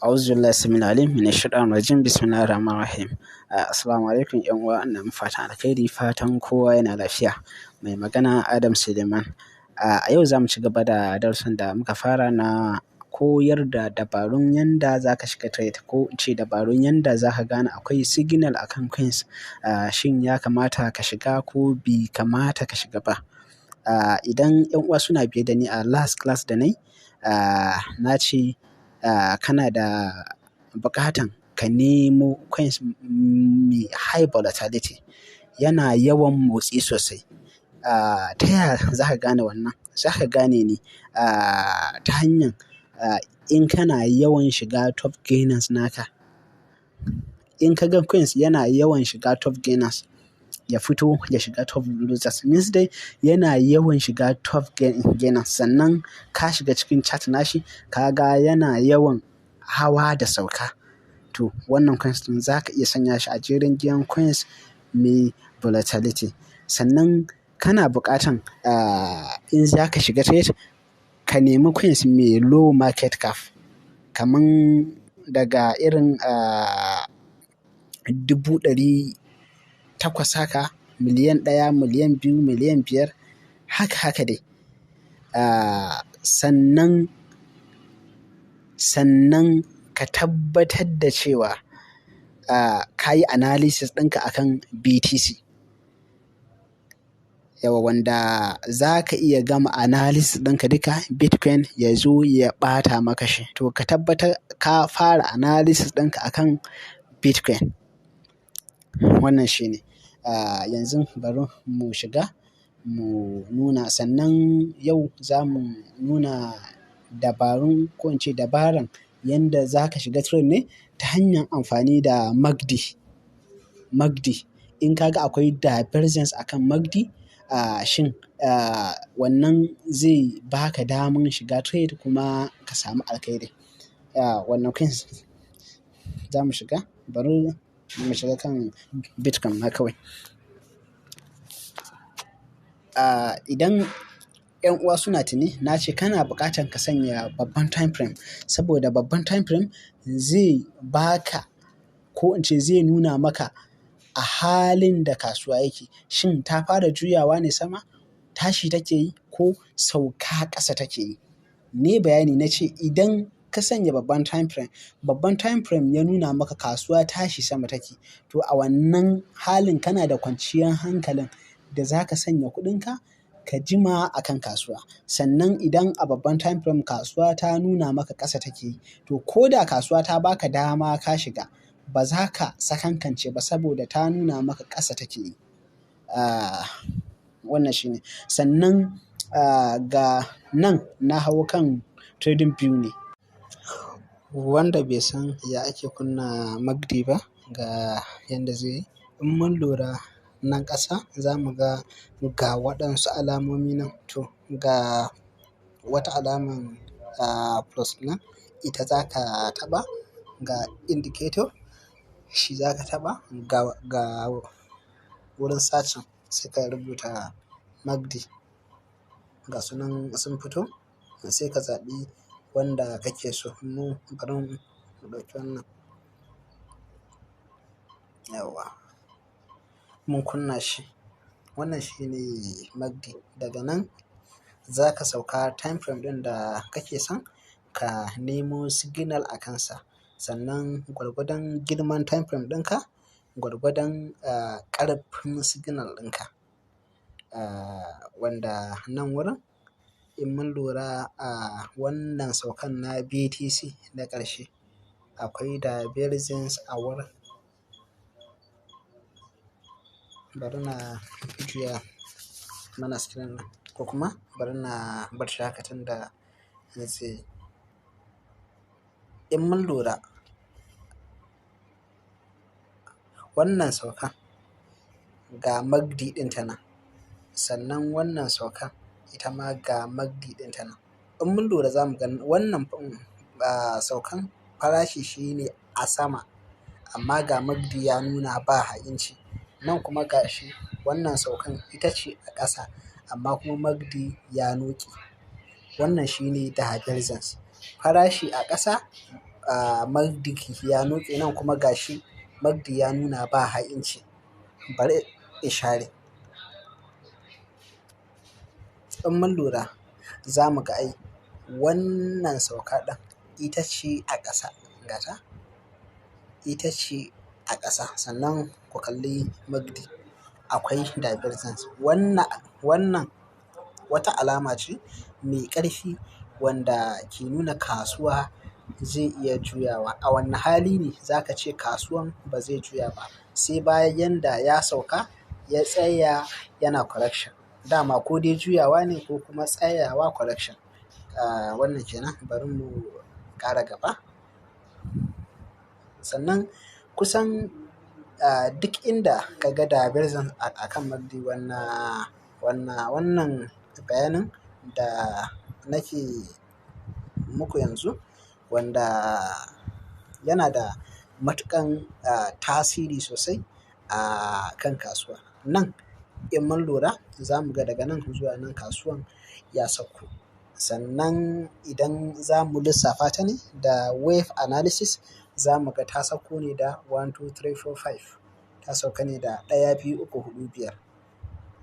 A'udhu billahi samil alim min shaitanir rajim bismillahir rahmanir rahim. Assalamu alaikum ƴan uwa, ina muku fatan alkhairi, fatan kowa yana lafiya. Mai magana Adam Suleiman. A yau za mu ci gaba da darussan da muka fara na koyar da dabarun yanda za ka shiga trade, ko in ce dabarun yanda za ka gane akwai signal akan coins. Shin ya kamata ka shiga ko bai kamata ka shiga ba. Idan ƴan uwa suna biye da ni a last class da nayi, na ce kana da buƙatan ka nemo coins mai high volatility, yana yawan motsi sosai. Ta yaya za ka gane wannan? Za ka gane ne ta hanyar in kana yawan shiga top gainers naka. In ka ga coins yana yawan shiga top gainers, ya fito ya shiga top losers, means dai yana yawan shiga top gainers, sannan ka shiga cikin chart nashi ka ga yana yawan hawa da sauka. To wannan coins ɗin za ka iya sanya shi a jerin giyan coins mai volatility. Sannan kana buƙatan in za ka shiga trade, ka nemi coins mai low market cap. Kaman daga irin 800,000 haka, 1,000,000, 2,000,000, 500,000, haka dai. Sannan ka tabbatar da cewa ka yi analysis ɗinka akan BTC. Yawwa, wanda za ka iya gama analysis ɗinka duka Bitcoin ya zo ya ɓata maka shi. To ka tabbatar ka fara analysis ɗinka akan Bitcoin. Wannan shine. Yanzu bari mu shiga mu nuna. Sannan yau za mu nuna dabarun, ko in ce dabaran yanda za ka shiga trade ne ta hanyar amfani da MACD. In ka ga akwai divergence akan MACD, shin wannan zai baka daman shiga trade kuma ka samu alkhairi. Wannan coins za mu shiga. Bari mu shiga kan Bitcoin ma kawai. Idan ƴan uwa suna tuni, na ce kana buƙatan ka sanya babban time frame, saboda babban time frame zai baka, ko in ce zai nuna maka a halin da kasuwa yake. Shin ta fara juyawa ne sama, tashi take yi, ko sauka ƙasa take yi? Ne bayani na ce idan ka sanya babban time frame ya nuna maka kasuwa tashi sama take, to a wannan halin kana da kwanciyar hankalin da za ka sanya kuɗinka ka jima a kan kasuwa. Sannan idan a babban time frame kasuwa ta nuna maka ƙasa take yi, to ko da kasuwa ta baka dama ka shiga, ba za ka sakankance ba saboda ta nuna maka ƙasa take yi. Wannan shine. Sannan ga nan na hau kan trading view ne. Wanda bai san ya ake kunna MACD ba, ga yanda zai yi. In mun lura nan ƙasa za mu ga waɗansu alamomi nan. To ga wata alaman plus nan, ita za ka taɓa. Ga indicator, shi za ka taɓa. Ga wurin searching sai ka rubuta MACD. Ga su nan sun fito, sai ka zaɓi wanda kake so. Bari mu ɗauki wannan. Yawwa, mun kunna shi. Wannan shine MACD. Daga nan za ka sauka time frame ɗin da kake son ka nemo signal a kansa. Sannan gwargwadon girman time frame ɗinka, gwargwadon ƙarfin signal ɗinka. Wanda nan wurin in mun lura wannan saukan na BTC na ƙarshe, akwai divergence a wurin. Bari na juya mana screen nan, ko kuma bari na bar shi haka tunda zai. In mun lura wannan saukan ga MACD ɗin ta nan, sannan wannan saukan ita ma ga MACD ɗin ta nan. In mun lura za mu ga wannan saukan farashi shine a sama, amma ga MACD ya nuna ba ha'inci. Nan kuma ga shi wannan saukan ita ce a ƙasa, amma kuma MACD ya noƙe. Wannan shine divergence. Farashi a ƙasa, Magdi ya noke, nan kuma gashi Magdi ya nuna ba ha'inci. Bari in share. In mun lura za mu ga ai wannan sauka ɗin ita ce a ƙasa, gata ita ce a ƙasa. Sannan ku kalli Magdi akwai divergence. Wannan wata alama ce mai ƙarfi wanda ke nuna kasuwa zai iya juyawa. A wanne hali ne za ka ce kasuwan ba zai juya ba? Sai bayan da ya sauka ya tsaya yana correction. Dama ko dai juyawa ne ko kuma tsayawa correction. Wannan kenan, bari mu ƙara gaba. Sannan kusan duk inda ka ga divergence a kan Magdi, wannan bayanin da nake muku yanzu, wanda yana da matuƙan tasiri sosai a kan kasuwa. Nan in mun lura za mu ga daga nan zuwa nan kasuwan ya sauko. Sannan idan za mu lissafa ta ne da wave analysis, za mu ga ta sauko ne da 1, 2, 3, 4, 5. Ta sauka ne da 1, 2, 3, 4, 5.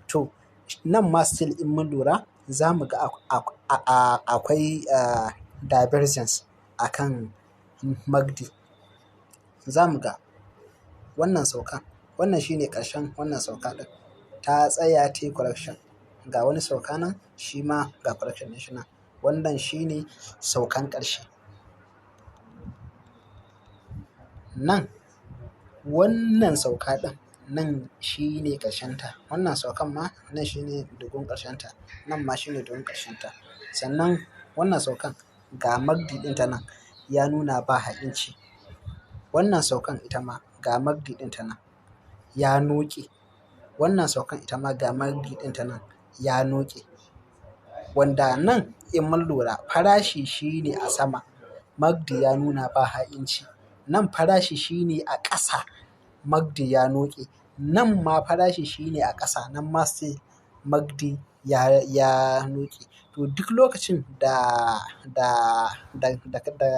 To nan ma still in mun lura za mu ga akwai divergence a kan Magdi. Za mu ga wannan saukan, wannan shine ƙarshen wannan sauka ɗin. Ta tsaya tayi correction. Ga wani sauka nan shi ma ga correction ɗin shi nan. Wannan shine saukan ƙarshe. Nan wannan sauka ɗin nan shine ƙarshenta. Wannan saukan ma nan shine dugun ƙarshenta. Nan ma shine dugun ƙarshenta. Sannan wannan saukan ga Magdi ɗinta nan ya nuna ba ha'inci. Wannan saukan ita ma ga Magdi ɗinta nan ya noƙe. Wannan saukan ita ma ga Magdi ɗinta nan ya noƙe. Wanda nan in mun lura farashi shine a sama, Magdi ya nuna ba ha'inci. Nan farashi shine a ƙasa, Magdi ya noƙe. Nan ma farashi shine a ƙasa, nan ma sai Magdi ya noƙe. To duk lokacin da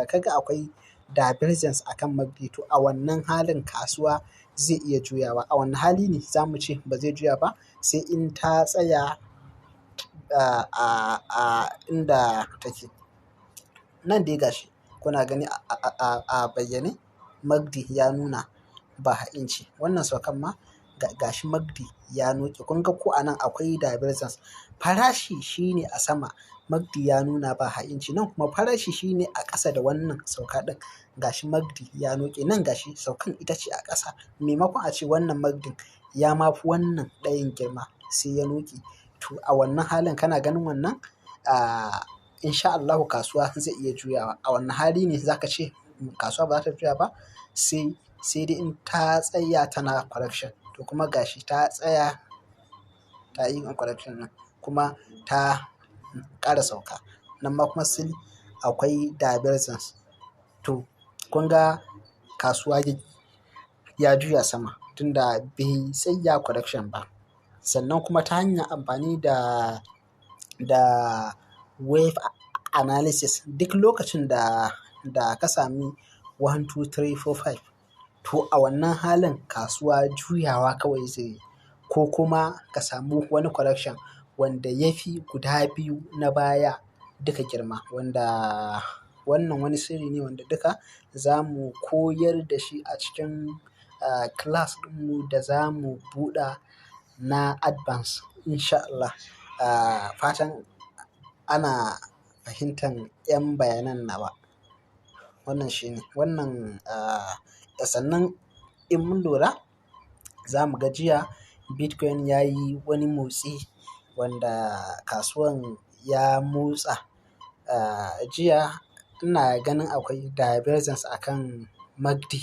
kaga akwai divergence a kan Magdi, to a wannan halin kasuwa zai iya juyawa. A wanne hali ne za mu ce ba zai juya ba? Sai in ta tsaya a inda take. Nan dai gashi kuna gani a bayyane Magdi ya nuna ba ha'inci. Wannan saukan ma gashi Magdi ya noƙe. Kun ga ko a nan akwai divergence. Farashi shine a sama, Magdi ya nuna ba ha'inci. Nan kuma farashi shine a ƙasa da wannan sauka ɗin. Gashi Magdi ya noƙe. Nan gashi saukan ita ce a ƙasa. Maimakon a ce wannan Magdin ya ma fi wannan ɗayan girma sai ya noƙe. To a wannan halin kana ganin wannan in sha Allahu kasuwa zai iya juyawa. A wanne hali ne za ka ce kasuwa ba za ta juya ba? Sai dai in ta tsaya tana correction. To kuma gashi ta tsaya ta yi correction nan kuma ta ƙara sauka. Nan ma kuma still akwai divergence. To kun ga kasuwa ya juya sama tunda bai tsaya correction ba. Sannan kuma ta hanyar amfani da wave analysis, duk lokacin da ka sami 1, 2, 3, 4, 5, to a wannan halin kasuwa juyawa kawai zai yi. Ko kuma ka samu wani correction wanda ya fi guda biyu na baya duka girma. Wanda wannan wani sirri ne wanda duka za mu koyar da shi a cikin class ɗinmu da za mu buɗe na advance in sha Allah. Fatan ana fahimtar 'yan bayanan nawa. Wannan shine. Wannan sannan in mun lura za mu ga jiya Bitcoin ya yi wani motsi wanda kasuwan ya motsa. Jiya ina ganin akwai divergence a kan Magdi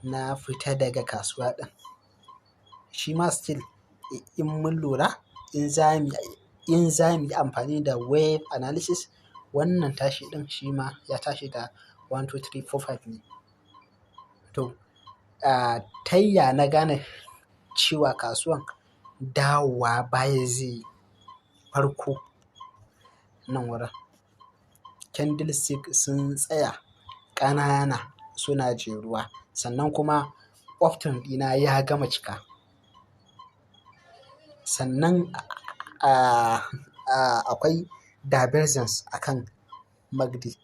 na fita daga kasuwa ɗin. Shi ma still in mun lura in za mu yi amfani da wave analysis, wannan tashi ɗin shi ma ya tashi da 1, 2, 3, 4, 5 ne. To tayya na gane cewa kasuwan dawowa baya zai yi farko nan wurin. Candlestick sun tsaya ƙanana suna jeruwa, sannan kuma often ɗina ya gama cika. Sannan akwai divergence akan MACD.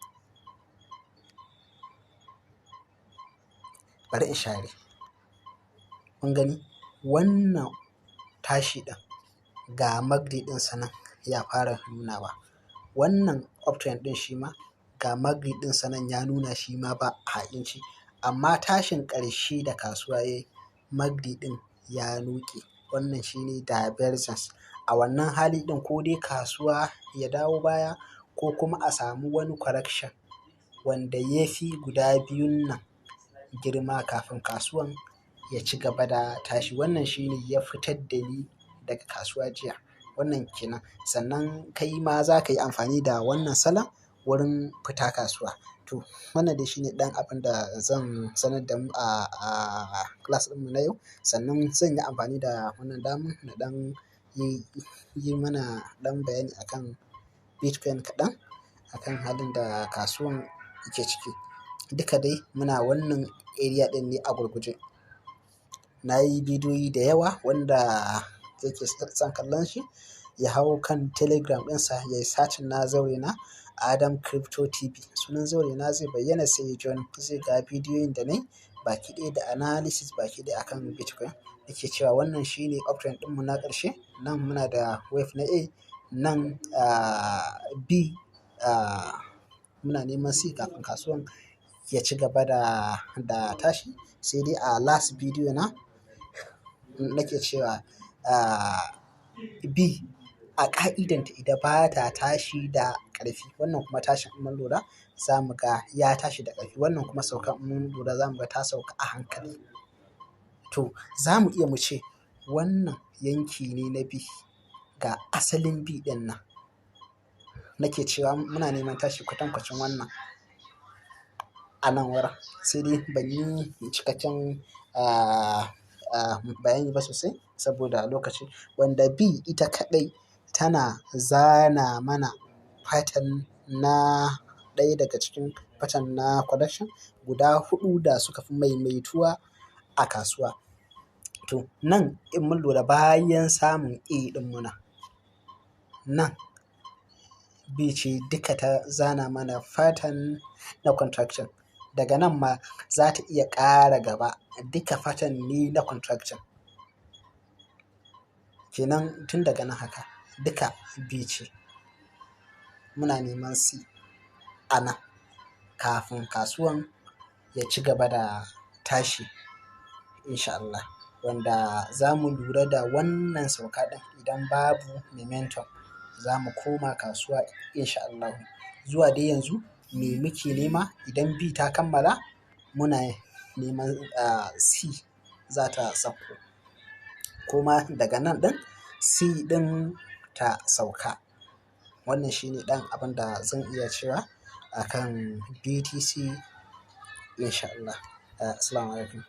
Bari in share. Kun gani wannan tashi ɗin ga MACD ɗinsa nan ya fara nunawa. Wannan uptrend ɗin shi ma ga MACD ɗinsa nan ya nuna shi ma ba ha'inci. Amma tashin ƙarshe da kasuwa yayi MACD ɗin ya nuke. Wannan shine divergence. A wannan hali ɗin ko dai kasuwa ya dawo baya ko kuma a samu wani correction wanda ya fi guda biyun nan girma kafin kasuwan ya ci gaba da tashi. Wannan shine ya fitar da ni daga kasuwa jiya. Wannan kenan. Sannan kai ma za ka yi amfani da wannan salon wurin fita kasuwa. To wannan dai shine ɗan abin da zan sanar da mu a class ɗinmu na yau. Sannan zan yi amfani da wannan damar na ɗan yi mana ɗan bayani akan Bitcoin kaɗan, akan halin da kasuwan yake ciki. Duka dai muna wannan area ɗin ne a gurguje. Na yi bidiyoyi da yawa wanda yake son kallon shi ya hau kan Telegram ɗinsa ya yi searching na zaure na Adam Crypto TV. Sunan zaure na zai bayyana sai ya join. Zai ga bidiyoyin da nayi baki ɗaya da analysis baki ɗaya akan Bitcoin. Yake cewa wannan shine uptrend ɗinmu na ƙarshe. Nan muna da wave na A, nan B, muna neman C kafin kasuwan ya ci gaba da tashi. Sai dai a last bidiyo na nake cewa B a ƙa'idanta idan ba ta tashi da ƙarfi. Wannan kuma tashin in mun lura za mu ga ya tashi da ƙarfi. Wannan kuma saukan in mun lura za mu ga ta sauka a hankali. To za mu iya mu ce wannan yanki ne na B ga asalin B ɗin nan. Nake cewa muna neman tashi kwatankwacin wannan a nan wurin. Sai dai ban yi cikakken bayani ba sosai saboda lokaci. Wanda B ita kaɗai tana zana mana pattern na ɗaya daga cikin pattern na correction guda huɗu da suka fi maimaituwa a kasuwa. To nan in mun lura bayan samun A ɗin mu nan B ce duka ta zana mana pattern na contraction. Daga nan ma za ta iya ƙara gaba duka pattern ne na contraction. Kenan tun daga nan haka duka B ce. Muna neman C a nan kafin kasuwan ya ci gaba da tashi in sha Allah. Wanda za mu lura da wannan sauka ɗin idan babu momentum za mu koma kasuwa in sha Allahu. Zuwa dai yanzu me muke nema idan B ta kammala muna neman C za ta sauko. Kuma daga nan ɗin C ɗin ta sauka. Wannan shine ɗan abin da zan iya cewa akan BTC in sha Allah. Assalamu alaikum.